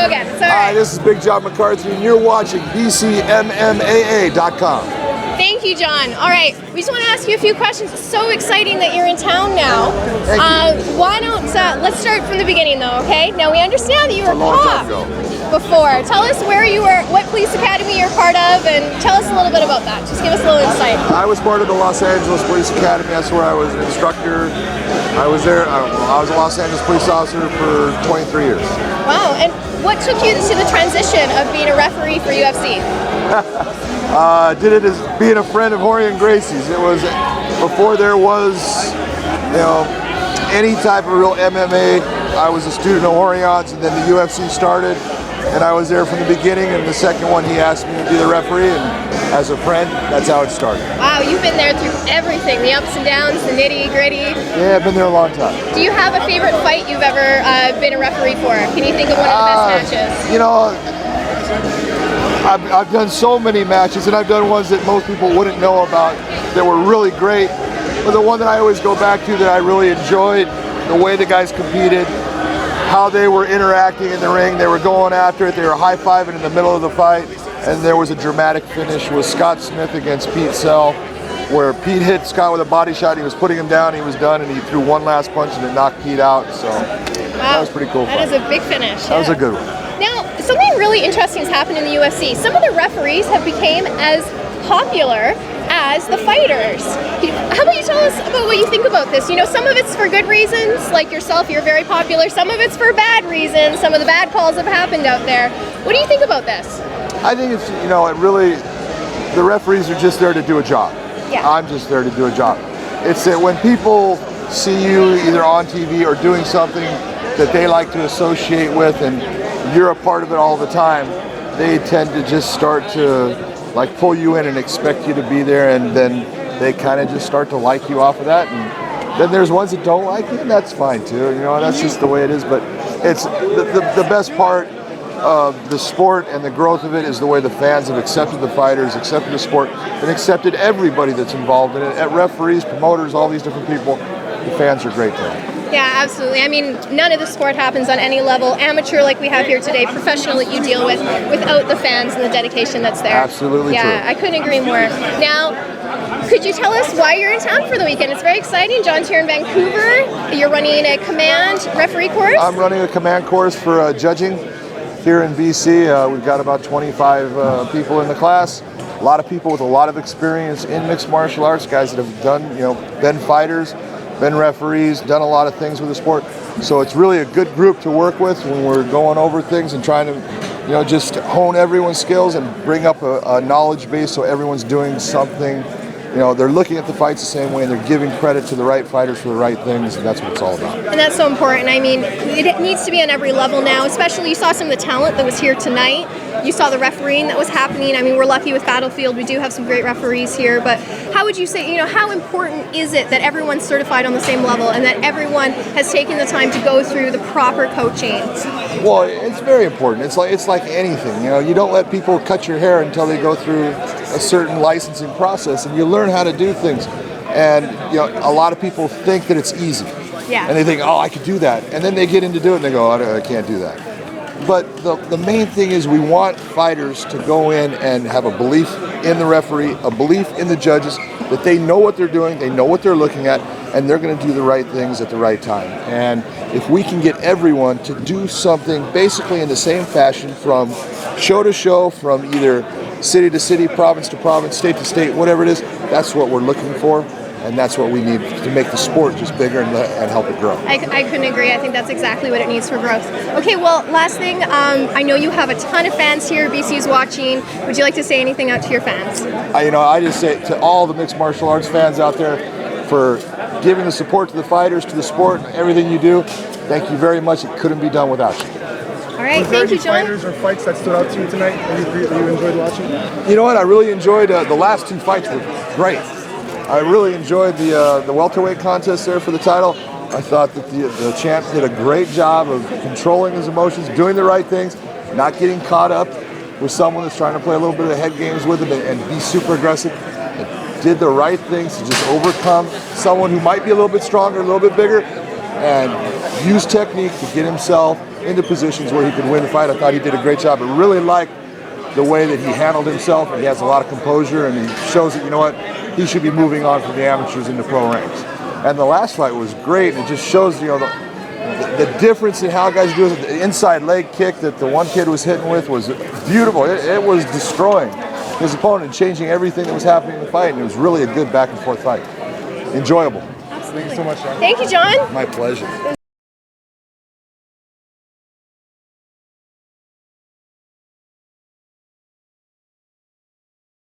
go again. It's all Hi, right. this is Big John McCarthy, and you're watching BCMMAA.com. Thank you, John. All right, we just want to ask you a few questions. It's so exciting that you're in town now. Why don't, let's start from the beginning though, okay? Now we understand that you were A long time cop ago. before. Tell us where you were, what police academy you're part of, and tell us a little bit about that. Just give us a little insight. I was part of the Los Angeles Police Academy. That's where I was an instructor. I was there. I was a Los Angeles police officer for 23 years. Wow, and what took you to the transition of being a referee for UFC? Did it as being a friend of Rorion Gracie's. It was before there was, any type of real MMA. I was a student of Orion's, and then the UFC started, and I was there from the beginning. And the second one, he asked me to be the referee, and as a friend, that's how it started. Wow, you've been there through everything, the ups and downs, the nitty gritty. Yeah, I've been there a long time. Do you have a favorite fight you've ever been a referee for? Can you think of one of the best matches? I've done so many matches, and I've done ones that most people wouldn't know about that were really great. But the one that I always go back to that I really enjoyed, the way the guys competed, how they were interacting in the ring, they were going after it, they were high-fiving in the middle of the fight, and there was a dramatic finish with Scott Smith against Pete Sell, where Pete hit Scott with a body shot, he was putting him down, he was done, and he threw one last punch and it knocked Pete out, so that was pretty cool. That is a big finish. That was a good one. Now, something really interesting has happened in the UFC. Some of the referees have become as popular as the fighters. How about you tell us about what you think about this? Some of it's for good reasons, like yourself, you're very popular. Some of it's for bad reasons. Some of the bad calls have happened out there. What do you think about this? I think it's, it really, the referees are just there to do a job. Yeah. I'm just there to do a job. It's that when people see you either on TV or doing something that they like to associate with, and you're a part of it all the time, they tend to just start to pull you in and expect you to be there, and then they kind of just start to like you off of that. And then there's ones that don't like you, and that's fine too. That's just the way it is. But it's the best part of the sport and the growth of it is the way the fans have accepted the fighters, accepted the sport, and accepted everybody that's involved in it. At referees, promoters, all these different people, the fans are great there. Yeah, absolutely. I mean, none of the sport happens on any level, amateur like we have here today, professional that you deal with, without the fans and the dedication that's there. Absolutely true. Yeah, I couldn't agree more. Now, could you tell us why you're in town for the weekend? It's very exciting. John's here in Vancouver. You're running a command referee course? I'm running a command course for judging here in BC. We've got about 25 people in the class. A lot of people with a lot of experience in mixed martial arts, guys that have done, been fighters, been referees, done a lot of things with the sport. So it's really a good group to work with when we're going over things and trying to, just hone everyone's skills and bring up a knowledge base so everyone's doing something. They're looking at the fights the same way, and they're giving credit to the right fighters for the right things, and that's what it's all about. And that's so important. I mean, it needs to be on every level now, especially you saw some of the talent that was here tonight. You saw the refereeing that was happening. I mean, we're lucky with Battlefield. We do have some great referees here, but how would you say, how important is it that everyone's certified on the same level and that everyone has taken the time to go through the proper coaching? Well, it's very important. It's like anything. You don't let people cut your hair until they go through a certain licensing process, and you learn how to do things. And a lot of people think that it's easy. Yeah. And they think, oh, I could do that. And then they get into doing it and they go, I can't do that. But the main thing is we want fighters to go in and have a belief in the referee, a belief in the judges, that they know what they're doing, they know what they're looking at, and they're going to do the right things at the right time. And if we can get everyone to do something basically in the same fashion from show to show, from either city to city, province to province, state to state, whatever it is, that's what we're looking for. And that's what we need to make the sport just bigger and help it grow. I couldn't agree. I think that's exactly what it needs for growth. Okay, well, last thing, I know you have a ton of fans here. BC's watching. Would you like to say anything out to your fans? I just say to all the mixed martial arts fans out there for giving the support to the fighters, to the sport, everything you do. Thank you very much. It couldn't be done without you. All right, thank you, John. Fighters or fights that stood out to you tonight that you enjoyed watching? You know what? I really enjoyed the last two fights were great. I really enjoyed the welterweight contest there for the title. I thought that the champ did a great job of controlling his emotions, doing the right things, not getting caught up with someone that's trying to play a little bit of head games with him and be super aggressive. And did the right things to just overcome someone who might be a little bit stronger, a little bit bigger, and use technique to get himself into positions where he could win the fight. I thought he did a great job. I really liked the way that he handled himself, and he has a lot of composure, and he shows that, you know what, he should be moving on from the amateurs into pro ranks. And the last fight was great, and it just shows, you know, the difference in how guys do it. The inside leg kick that the one kid was hitting with was beautiful. It was destroying his opponent, changing everything that was happening in the fight, and it was really a good back and forth fight. Enjoyable. Thank you so much, John. Thank you, John. My pleasure.